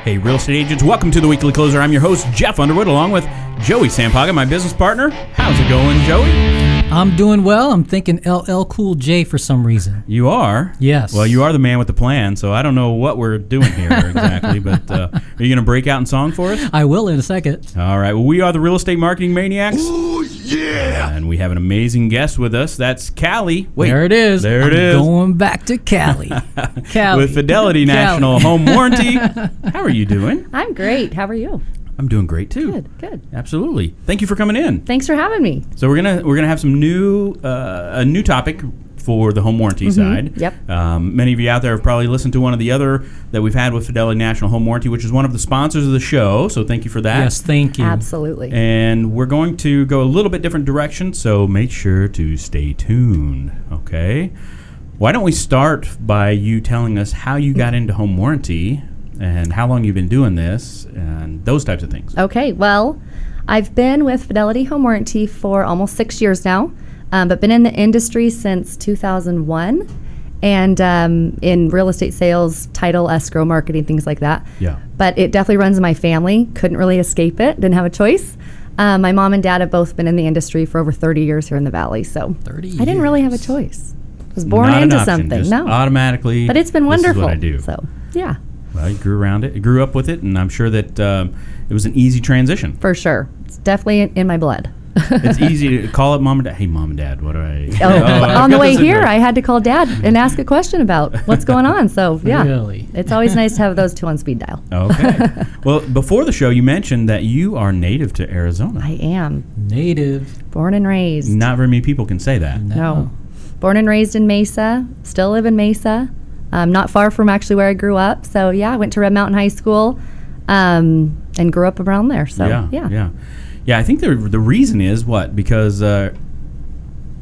Hey, real estate agents, welcome to the Weekly Closer. I'm your host, Jeff Underwood, along with Joey Sampaga, my business partner. How's it going, Joey? I'm doing well. I'm thinking LL Cool J for some reason. You are? Yes. Well, you are the man with the plan, so I don't know what we're doing here exactly, but are you going to break out in song for us? I will in a second. All right. Well, we are the Real Estate Marketing Maniacs. Ooh, yeah! And we have an amazing guest with us. That's Calee. Wait, there it is. There it I'm is. Going back to Calee. Calee. With Fidelity National Home Warranty. How are you doing? I'm great. How are you? I'm doing great too. Good. Absolutely. Thank you for coming in. Thanks for having me. So we're gonna have some a new topic for the home warranty side. Yep. Many of you out there have probably listened to one of the other that we've had with Fidelity National Home Warranty, which is one of the sponsors of the show. So thank you for that. Yes, thank you. Absolutely. And we're going to go a little bit different direction, so make sure to stay tuned. Okay. Why don't we start by you telling us how you got into home warranty and how long you've been doing this and those types of things. Okay. Well, I've been with Fidelity Home Warranty for almost 6 years now, but been in the industry since 2001 and in real estate sales, title, escrow, marketing, things like that. Yeah. But it definitely runs in my family. Couldn't really escape it. Didn't have a choice. My mom and dad have both been in the industry for over 30 years here in the Valley. So 30 I didn't really have a choice. I was born Not into an option, something. just No. automatically. But it's been wonderful. This is what I do. So, yeah. Well, you grew around it, you grew up with it, and I'm sure that it was an easy transition. For sure. It's definitely in my blood. It's easy to call up mom and dad. Hey, mom and dad, what do I... On the way here, I had to call Dad and ask a question about what's going on. So, yeah. Really? It's always nice to have those two on speed dial. Okay. Well, before the show, you mentioned that you are native to Arizona. I am. Native. Born and raised. Not very many people can say that. No. Born and raised in Mesa. Still live in Mesa. Not far from actually where I grew up. So, yeah, I went to Red Mountain High School and grew up around there. So, yeah. Yeah, I think the reason is what? Because I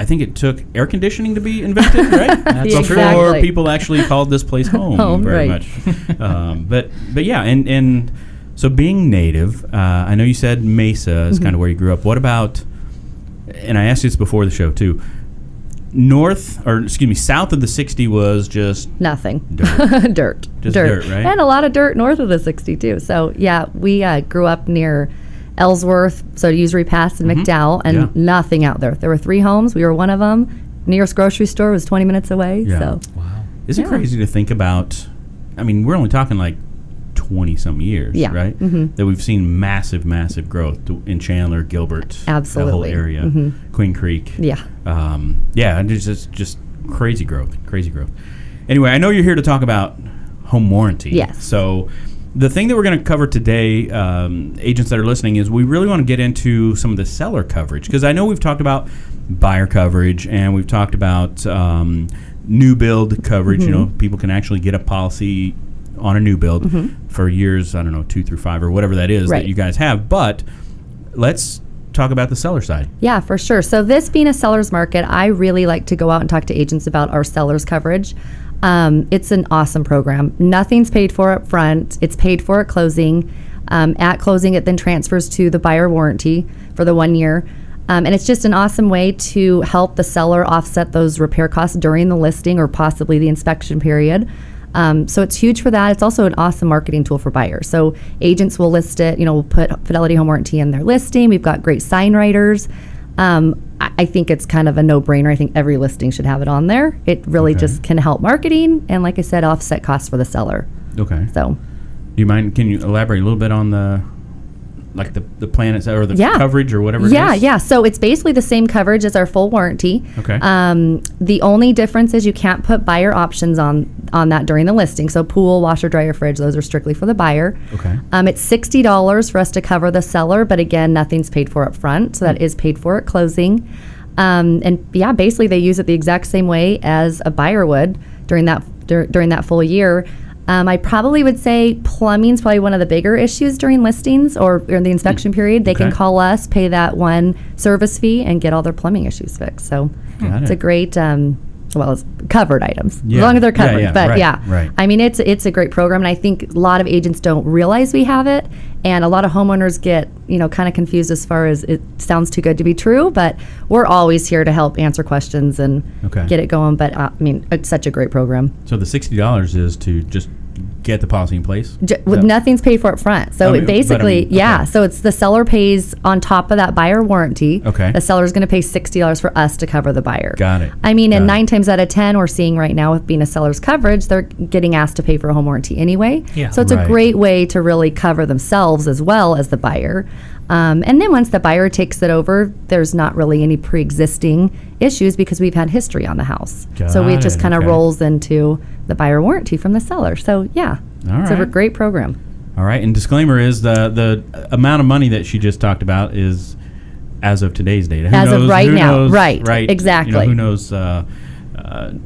think it took air conditioning to be invented, right? That's Before Exactly. people actually called this place home, Home, very right. much. But yeah, and so being native, I know you said Mesa is kind of where you grew up. What about, and I asked you this before the show too, south of the 60 was just Nothing. dirt. Dirt. Just dirt, right? And a lot of dirt north of the 60, too. So, yeah, we grew up near Ellsworth, so Usury Pass and McDowell, and nothing out there. There were 3 homes. We were one of them. Nearest grocery store was 20 minutes away. Yeah. So, Wow. Is it crazy to think about? I mean, we're only talking like 20-some years, Yeah. right? That we've seen massive growth in Chandler, Gilbert, Absolutely. the whole area, Queen Creek. yeah. And it's just crazy growth. Anyway, I know you're here to talk about home warranty. Yes. So the thing that we're going to cover today, agents that are listening, is we really want to get into some of the seller coverage, because I know we've talked about buyer coverage and we've talked about new build coverage. You know, people can actually get a policy on a new build for years, I don't know, 2 through 5 or whatever that is Right. that you guys have. But let's talk about the seller side. Yeah, for sure. So this being a seller's market, I really like to go out and talk to agents about our seller's coverage. It's an awesome program. Nothing's paid for up front. It's paid for at closing. At closing, it then transfers to the buyer warranty for the 1 year. And it's just an awesome way to help the seller offset those repair costs during the listing or possibly the inspection period. So it's huge for that. It's also an awesome marketing tool for buyers. So agents will list it, we'll put Fidelity Home Warranty in their listing. We've got great sign writers. I think it's kind of a no-brainer. I think every listing should have it on there. It really just can help marketing and, like I said, offset costs for the seller. Okay. So, Do you mind, can you elaborate a little bit on the plan itself, or the coverage or whatever it is? Yeah. So it's basically the same coverage as our full warranty. Okay. The only difference is you can't put buyer options on that during the listing. So pool, washer, dryer, fridge, those are strictly for the buyer. Okay. It's $60 for us to cover the seller, but again, nothing's paid for up front. So that is paid for at closing. Basically they use it the exact same way as a buyer would during that full year. I probably would say plumbing's probably one of the bigger issues during listings or during the inspection period. They can call us, pay that one service fee, and get all their plumbing issues fixed. So it's a great, it's covered items, as long as they're covered. Right. I mean, it's a great program, and I think a lot of agents don't realize we have it, and a lot of homeowners get kind of confused as far as it sounds too good to be true. But we're always here to help answer questions and get it going. But it's such a great program. So the $60 is to just get the policy in place? Nothing's paid for up front. So it basically, okay. So it's the seller pays on top of that buyer warranty. Okay. The seller's going to pay $60 for us to cover the buyer. Got it. I mean, Got and it. 9 times out of 10, we're seeing right now with being a seller's coverage, they're getting asked to pay for a home warranty anyway. Yeah. So it's Right. a great way to really cover themselves as well as the buyer. And then once the buyer takes it over, there's not really any pre-existing issues because we've had history on the house. So it Got just it. kind of Okay. rolls into the buyer warranty from the seller. So yeah, All it's a right. great program. All right. And disclaimer is the amount of money that she just talked about is as of today's date. Who As of knows- right who now. knows- Right. Right. Exactly. Who knows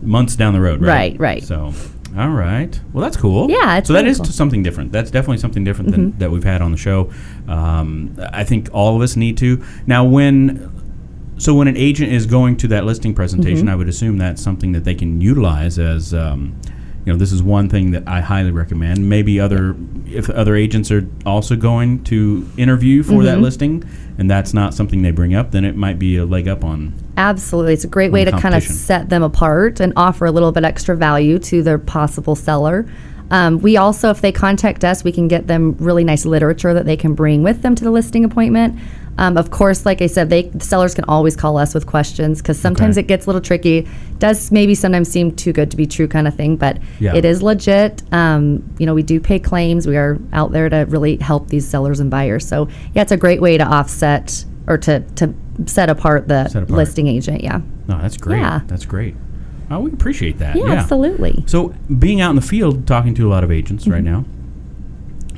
months down the road, right? Right, right. So, all right. Well, that's cool. Yeah, it's so that really is cool. something different. That's definitely something different than that we've had on the show. I think all of us need to. Now, when an agent is going to that listing presentation, I would assume that's something that they can utilize as, this is one thing that I highly recommend. Maybe if other agents are also going to interview for that listing, and that's not something they bring up, then it might be a leg up on. Absolutely. It's a great way to kind of competition. set them apart and offer a little bit extra value to their possible seller. We also, if they contact us, we can get them really nice literature that they can bring with them to the listing appointment. Of course, like I said, the sellers can always call us with questions because sometimes Okay. it gets a little tricky. Does maybe sometimes seem too good to be true kind of thing, but Yeah. it is legit. We do pay claims. We are out there to really help these sellers and buyers. So yeah, it's a great way to offset or to set apart the Set apart. listing agent. Yeah. No, that's great. Yeah. That's great. Oh, we appreciate that. Yeah, absolutely. So, being out in the field, talking to a lot of agents right now,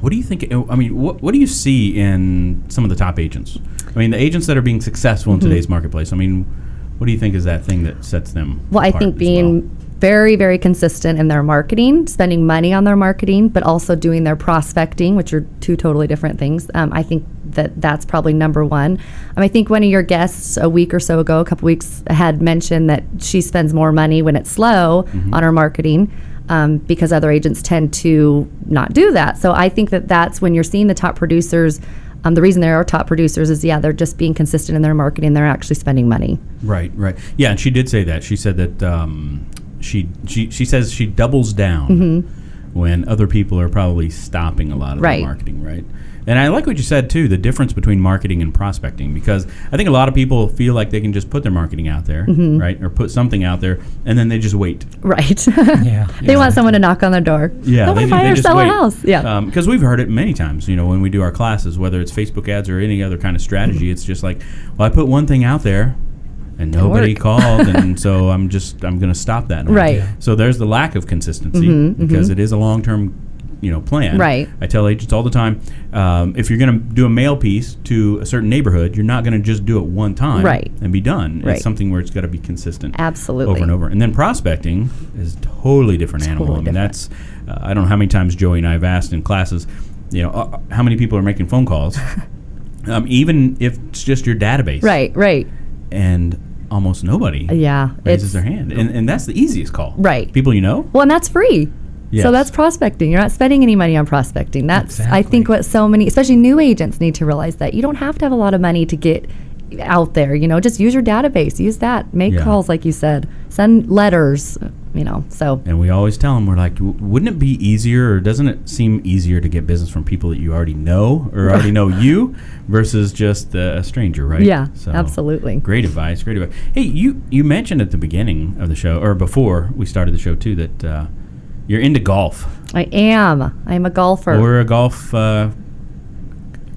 what do you think? I mean, what do you see in some of the top agents? I mean, the agents that are being successful in today's marketplace. I mean, what do you think is that thing that sets them? Well, I apart think as being very, very consistent in their marketing, spending money on their marketing, but also doing their prospecting, which are two totally different things. I think that's probably number one. I think one of your guests a week or so ago, a couple weeks, had mentioned that she spends more money when it's slow on her marketing because other agents tend to not do that. So I think that's when you're seeing the top producers. The reason they are top producers is, they're just being consistent in their marketing. They're actually spending money. Right. Yeah, and she did say that. She said that she says she doubles down when other people are probably stopping a lot of the Right. marketing, right? And I like what you said, too, the difference between marketing and prospecting, because I think a lot of people feel like they can just put their marketing out there, right, or put something out there, and then they just wait. Right. Yeah. They want someone to knock on their door. Yeah, I want to buy or just sell wait. a house. Yeah. Because we've heard it many times, when we do our classes, whether it's Facebook ads or any other kind of strategy, it's just like, well, I put one thing out there, and nobody work. called, and so I'm going to stop that now. Right. So there's the lack of consistency because it is a long-term, plan. Right. I tell agents all the time, if you're going to do a mail piece to a certain neighborhood, you're not going to just do it one time Right. and be done. Right. It's something where it's got to be consistent. Absolutely. Over and over. And then prospecting is a totally different animal. Totally I mean, that's I don't know how many times Joey and I have asked in classes, how many people are making phone calls, even if it's just your database. Right. And almost nobody Yeah. raises their hand. And that's the easiest call. Right. People you know? Well, and that's free. Yes. So that's prospecting. You're not spending any money on prospecting. That's, I Exactly. think, what so many, especially new agents, need to realize that you don't have to have a lot of money to get out there. Just use your database. Use that. Make Yeah. calls, like you said. Send letters. So. And we always tell them, we're like, wouldn't it be easier, or doesn't it seem easier to get business from people that you already know or already know you versus just a stranger, right? Yeah, So, absolutely. Great advice. Hey, you mentioned at the beginning of the show, or before we started the show too, that you're into golf. I am. I'm a golfer. We're a golf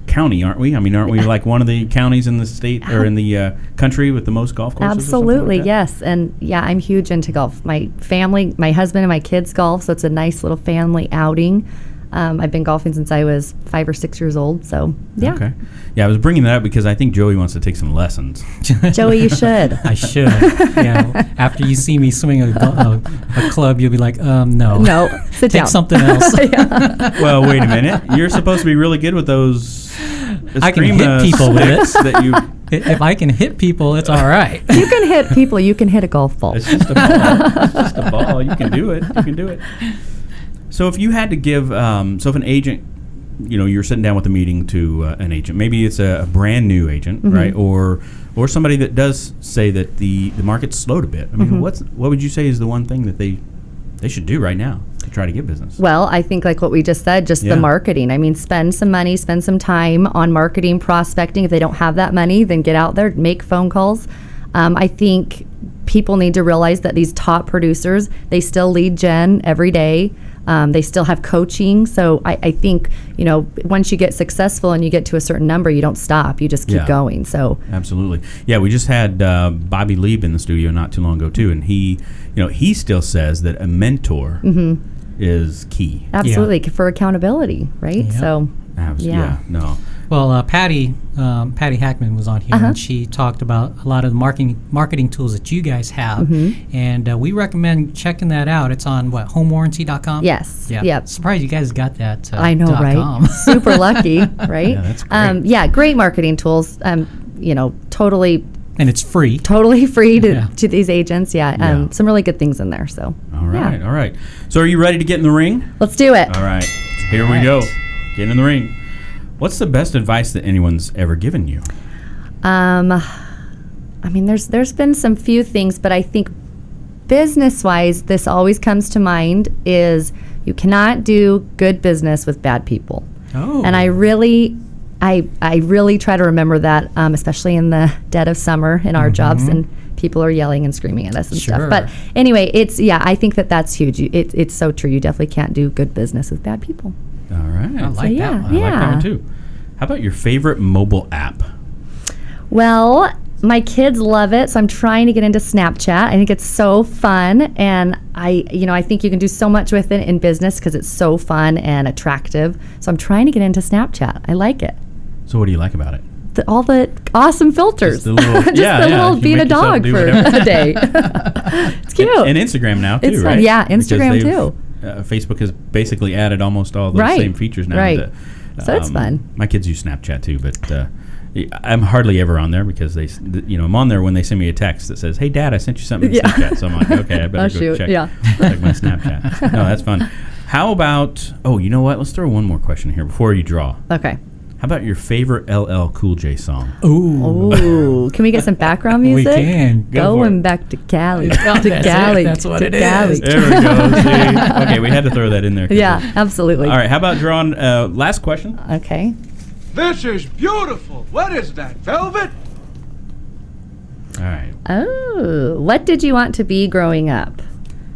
county, aren't we? I mean, aren't we like one of the counties in the state or in the country with the most golf courses? Absolutely, or something like that? yes. And yeah, I'm huge into golf. My family, my husband and my kids golf, so it's a nice little family outing. I've been golfing since I was 5 or 6 years old, so yeah. Okay. Yeah, I was bringing that up because I think Joey wants to take some lessons. Joey, you should. I should. After you see me swing a club, you'll be like, no. No, sit Take down. something else. Well, wait a minute. You're supposed to be really good with those. I can hit people with it. sticks that you. If I can hit people, it's all right. You can hit people. You can hit a golf ball. It's just a ball. It's just a ball. You can do it. You can do it. So if you had to give, so if an agent, you're sitting down with a meeting to an agent, maybe it's a brand new agent, right, or somebody that does say that the market's slowed a bit. I mean, what would you say is the one thing that they should do right now to try to get business? Well, I think like what we just said, just the marketing. I mean, spend some money, spend some time on marketing, prospecting. If they don't have that money, then get out there, make phone calls. I think people need to realize that these top producers, they still lead gen every day. They still have coaching. So I think, once you get successful and you get to a certain number, you don't stop. You just keep going. So absolutely. Yeah, we just had Bobby Lieb in the studio not too long ago, too. And he still says that a mentor is key. Absolutely. For accountability, right? Yep. So, no. Well, Patty Hackman was on here, and she talked about a lot of the marketing tools that you guys have, and we recommend checking that out. It's on homewarranty.com? Yes. Yeah. Yep. Surprised you guys got that. I know, right? Super lucky, right? Yeah, that's great. Great marketing tools. Totally. And it's free. Totally free to these agents. Yeah. Some really good things in there. So. All right. So are you ready to get in the ring? Let's do it. All right. Here we go. Get in the ring. What's the best advice that anyone's ever given you? There's been some few things, but I think business-wise, this always comes to mind is you cannot do good business with bad people. Oh. And I really try to remember that, especially in the dead of summer in our jobs, and people are yelling and screaming at us and stuff. But anyway, I think that's huge. It's so true. You definitely can't do good business with bad people. All right. I like that one. I like that one too. How about your favorite mobile app? Well, my kids love it, so I'm trying to get into Snapchat. I think it's so fun, and I think you can do so much with it in business because it's so fun and attractive. So I'm trying to get into Snapchat. I like it. So what do you like about it? All the awesome filters. Just the little, little being a dog for a day. It's cute. And Instagram now too, it's right? fun. Yeah, Instagram too. Facebook has basically added almost all those same features now. Right. So it's fun. My kids use Snapchat too, but I'm hardly ever on there because I'm on there when they send me a text that says, "Hey, Dad, I sent you something to Snapchat." So I'm like, "Okay, I better go check my Snapchat." No, that's fun. How about? Oh, you know what? Let's throw one more question here before you draw. Okay. How about your favorite LL Cool J song? Ooh. Can we get some background music? We can. Going back to Calee. That's what it is. There we go. See? Okay, we had to throw that in there. Yeah, absolutely. All right, how about drawing last question? Okay. This is beautiful. What is that, velvet? All right. Oh, what did you want to be growing up?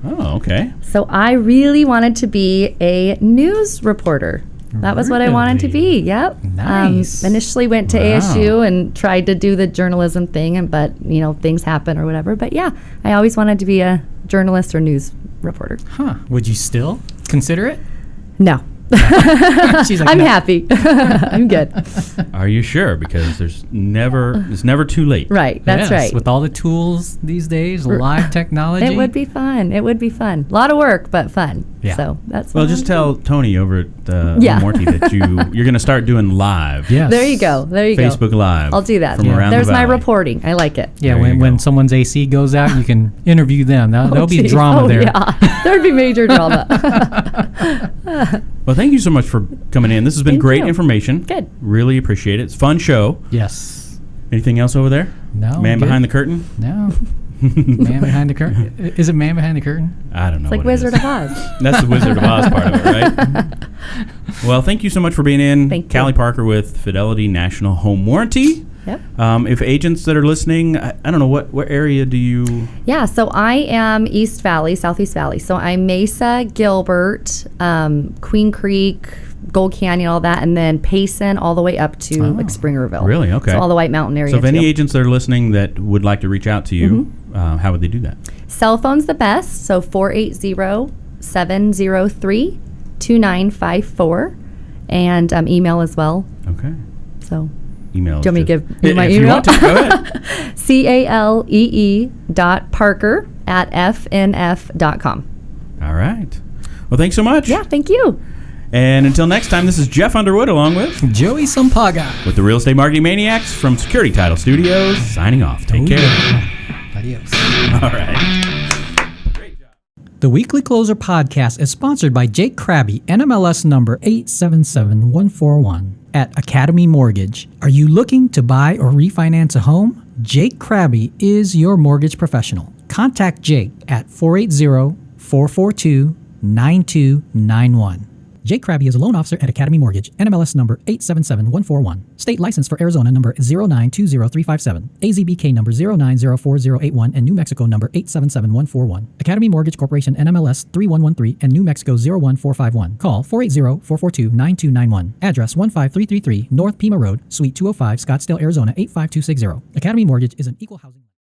Oh, okay. So I really wanted to be a news reporter. That was what I wanted to be. Yep. Nice. Initially went to ASU and tried to do the journalism thing, but things happen or whatever. But yeah, I always wanted to be a journalist or news reporter. Huh. Would you still consider it? No. She's like, I'm no. happy. I'm good. Are you sure? Because it's never too late. Right. That's right. With all the tools these days, live technology. It would be fun. A lot of work, but fun. Yeah. So that's Well, just tell Tony over at Morty that you're going to start doing live. Yes. There you go. Facebook Live. I'll do that. From around There's the my valley. reporting. I like it. Yeah, There you when go. someone's AC goes out, you can interview them. There'll be geez. drama there. Yeah. There'd be major drama. Well, thank you so much for coming in. This has been Thank great you. information. Good. Really appreciate it. It's a fun show. Yes. Anything else over there? No. Man good. behind the curtain? No. Man behind the curtain. Is it Man behind the curtain? I don't know. It's like what Wizard it is. of Oz. That's the Wizard of Oz part of it, right? Well, thank you so much for being in. Thank you. Calee Parker with Fidelity National Home Warranty. Yep. If agents that are listening, I don't know, what area do you... Yeah, so I am East Valley, Southeast Valley. So I'm Mesa, Gilbert, Queen Creek, Gold Canyon, all that, and then Payson all the way up to like Springerville. Really? Okay. So all the White Mountain area. So if any too. agents that are listening that would like to reach out to you, how would they do that? Cell phone's the best. So 480-703-2954, and email as well. Okay. So Email. do you want me to give you my if email? You want to, go ahead. CALEE.Parker@fnf.com. All right. Well, thanks so much. Yeah, thank you. And until next time, this is Jeff Underwood along with Joey Sampaga. the Real Estate Marketing Maniacs from Security Title Studios, signing off. Take care. Adios. All right. The Weekly Closer podcast is sponsored by Jake Krabby, NMLS number 877141 at Academy Mortgage. Are you looking to buy or refinance a home? Jake Krabby is your mortgage professional. Contact Jake at 480-442 442-9291. Jay Krabby is a loan officer at Academy Mortgage, NMLS number 877141. State license for Arizona number 0920357, AZBK number 0904081, and New Mexico number 877141. Academy Mortgage Corporation, NMLS 3113, and New Mexico 01451. Call 480-442-9291. Address 15333 North Pima Road, Suite 205, Scottsdale, Arizona 85260. Academy Mortgage is an equal housing